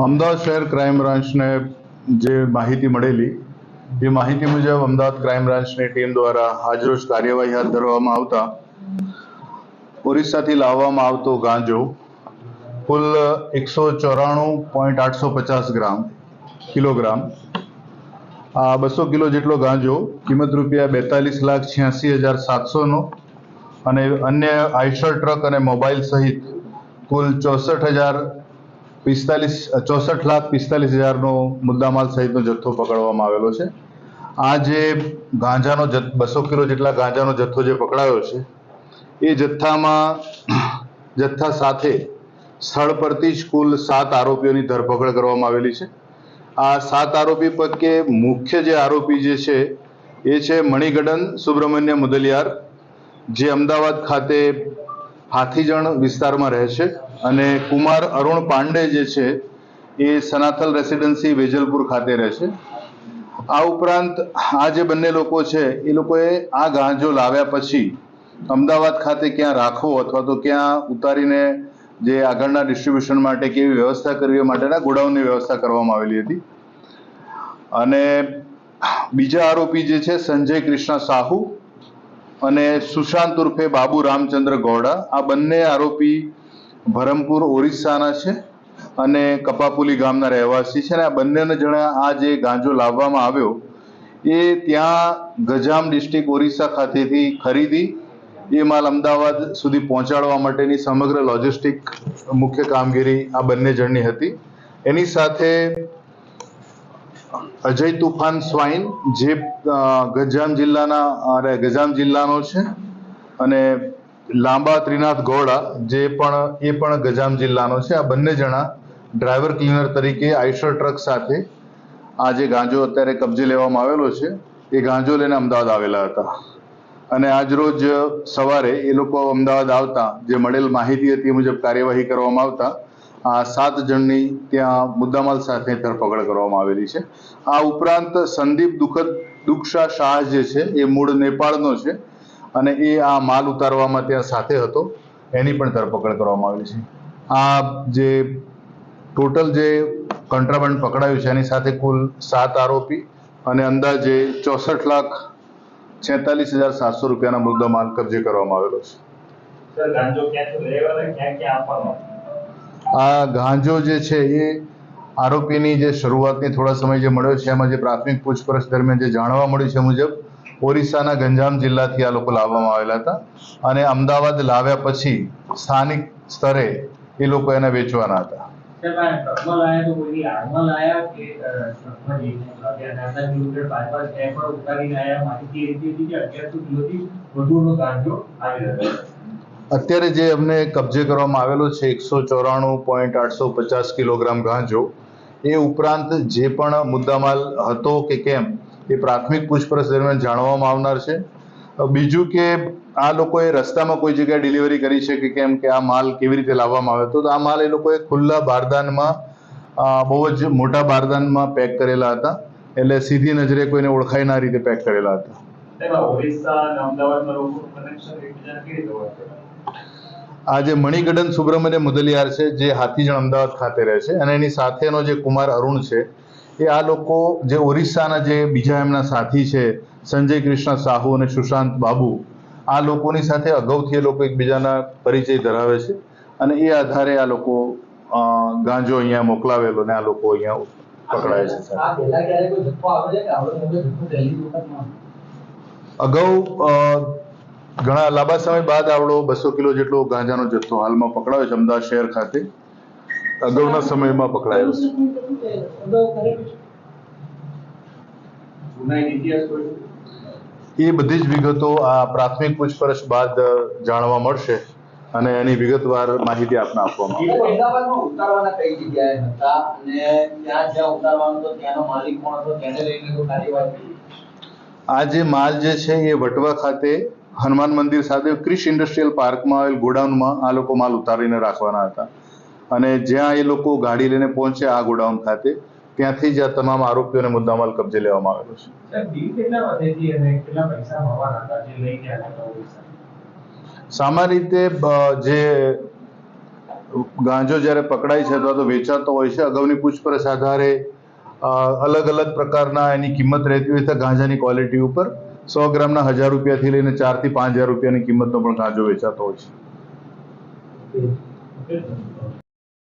અમદાવાદ શહેર ક્રાઇમ બ્રાન્ચને જે માહિતી મળેલી એ માહિતી મુજબ અમદાવાદ ક્રાઇમ બ્રાન્ચની ટીમ દ્વારા આજરોજ કાર્યવાહી હાથ ધરવામાં આવતા ઓરિસ્સાથી લાવવામાં આવતો ગાંજો કુલ 194.850 કિલોગ્રામ, આ 200 કિલો જેટલો ગાંજો કિંમત રૂપિયા 42,86,700નો અને અન્ય આઈશર ટ્રક અને મોબાઈલ સહિત કુલ 64,45,000નો મુદ્દામાલ સહિતનો જથ્થો પકડવામાં આવેલો છે। આ જે ગાંજાનો 200 કિલો જેટલા ગાંજાનો જથ્થો જે પકડાયો છે એ જથ્થા સાથે સ્થળ પરથી જ કુલ 7 આરોપીઓની ધરપકડ કરવામાં આવેલી છે। આ 7 આરોપી પૈકી મુખ્ય જે આરોપી જે છે એ છે મણિગડન સુબ્રમણ્ય મુદલિયાર, જે અમદાવાદ ખાતે હાથીજણ વિસ્તારમાં રહે છે, અને કુમાર અરુણ પાંડે જે છે એ સનાથલ રેસિડેન્સી વેજલપુર ખાતે રહે છે। આ ઉપરાંત આ જે બંને લોકો છે એ લોકોએ આ ગાંજો લાવ્યા પછી અમદાવાદ ખાતે ક્યાં રાખવો અથવા તો ક્યાં ઉતારીને જે આગળના ડિસ્ટ્રીબ્યુશન માટે કેવી વ્યવસ્થા કરવી માટેના ગોડાઉનની વ્યવસ્થા કરવામાં આવેલી હતી। અને બીજા આરોપી જે છે સંજય કૃષ્ણ સાહુ અને સુશાંત ઉર્ફે બાબુ રામચંદ્ર ગૌડા, આ બંને આરોપી ભરમપુર ઓરિસ્સાના છે અને કપાપુલી ગામના રહેવાસી છે। અને આ બંને જણા આ જે ગાંજો લાવવામાં આવ્યો એ ત્યાં ગજામ ડિસ્ટ્રિક્ટ ઓરિસ્સા ખાતેથી ખરીદી એ માલ અમદાવાદ સુધી પહોંચાડવા માટેની સમગ્ર લોજિસ્ટિક મુખ્ય કામગીરી આ બંને જણની હતી। એની સાથે અજય તુફાન સ્વાઈન, જે ગજામ જિલ્લાનો છે, અને લાંબા ત્રિનાથ ગૌડા, જે પણ ગજામ જિલ્લાનો છે। આ બંને જણા ડ્રાઈવર ક્લીનર તરીકે આઈશર ટ્રક સાથે આ જે ગાંજો અત્યારે કબજે લેવામાં આવેલો છે એ ગાંજો લઈને અમદાવાદ આવેલા હતા। અને આજરોજ સવારે એ લોકો અમદાવાદ આવતા જે મળેલ માહિતી હતી એ મુજબ કાર્યવાહી કરવામાં આવતા આ 7 જણની ત્યાં મુદ્દામાલ સાથે ધરપકડ કરવામાં આવેલી છે। આ ઉપરાંત સંદીપ દુક્ષા શાહ જે છે એ મૂળ નેપાળનો છે અને એ આ માલ ઉતારવામાં ત્યાં સાથે હતો, એની પણ ધરપકડ કરવામાં આવેલી છે। આ જે ટોટલ જે કોન્ટ્રાબંડ પકડાયું છે એની સાથે કુલ 7 આરોપી અને અંદાજે 64,46,700 રૂપિયાના મુદ્દામાલ કબજે કરવામાં આવેલો છે। આ ગાંજો જે છે એ આરોપીની જે શરૂઆતની થોડા સમય જે મળ્યો છે એમાં જે પ્રાથમિક પૂછપરછ દરમિયાન જે જાણવા મળ્યું છે મુજબ ઓરિસ્સાના ગંજામ જિલ્લાથી આ લોકો લાવવામાં આવેલા હતા અને અમદાવાદ લાવ્યા પછી સ્થાનિક સ્તરે એ લોકો એને વેચવાના હતા। અત્યારે જે અમને કબજે કરવામાં આવેલો છે 194.850 કિલોગ્રામ ગાંજો, એ ઉપરાંત જે પણ મુદ્દામાલ હતો કે કેમ એ પ્રાથમિક પૂછપરછ દરમિયાન જાણવામાં આવનાર છે। બીજું કે આ લોકોએ રસ્તામાં કોઈ જગ્યાએ ડિલિવરી કરી છે કે કેમ, કે આ માલ કેવી રીતે લાવવામાં આવ્યો હતો, તો આ માલ એ લોકોએ ખુલ્લા બારદાનમાં બહુ જ મોટા બારદાનમાં પેક કરેલા હતા, એટલે સીધી નજરે કોઈને ઓળખાય ના રીતે પેક કરેલા હતા। આ જે મણિગડન સુબ્રમણ્ય મુદલિયાર છે જે હાથીજણ અમદાવાદ ખાતે રહે છે, અને એની સાથેનો જે કુમાર અરુણ છે એ આ લોકો જે ઓરિસ્સાના જે બીજા એમના સાથી છે સંજય કૃષ્ણ સાહુ અને સુશાંત બાબુ, આ લોકોની સાથે અગાઉથી એ લોકો એકબીજાના પરિચય ધરાવે છે અને એ આધારે આ લોકો ગાંજો અહીંયા મોકલાવેલો ને આ લોકો અહીંયા પકડાય છે। અગાઉ ઘણા લાંબા સમય બાદ આવડો 200 કિલો જેટલો ગાંજાનો જથ્થો હાલમાં પકડાયો છે અમદાવાદ શહેર ખાતે, અગાઉના સમયમાં પકડાયો છે। એ બધી જ વિગતો આ પ્રાથમિક પૂછપરછ બાદ જાણવા મળશે અને એની વિગતવાર માહિતી આપને આપવામાં આવશે। આ જે માલ જે છે એ વટવા ખાતે હનુમાન મંદિર સાથે ક્રિશ ઇન્ડસ્ટ્રીયલ પાર્કમાં આવેલ ગોડાઉનમાં આ લોકો માલ ઉતારીને રાખવાના હતા, અને જ્યાં એ લોકો ગાડી લઈને પહોંચ્યા આ ગોડાઉન ખાતે, ત્યાંથી જ આ તમામ આરોપીઓને મુદ્દામાલ કબજે લેવામાં આવેલો છે। સામાન્ય રીતે જે ગાંજો જ્યારે પકડાય છે અથવા તો વેચાતો હોય છે, અગાઉની પૂછપરછ આધારે અલગ અલગ પ્રકારના એની કિંમત રહેતી હોય છે. ગાંજાની ક્વોલિટી ઉપર 100 ગ્રામના 1000 રૂપિયાથી લઈને 4 થી 5000 રૂપિયાની કિંમતનો પણ ગાંજો વેચાતો હોય છે.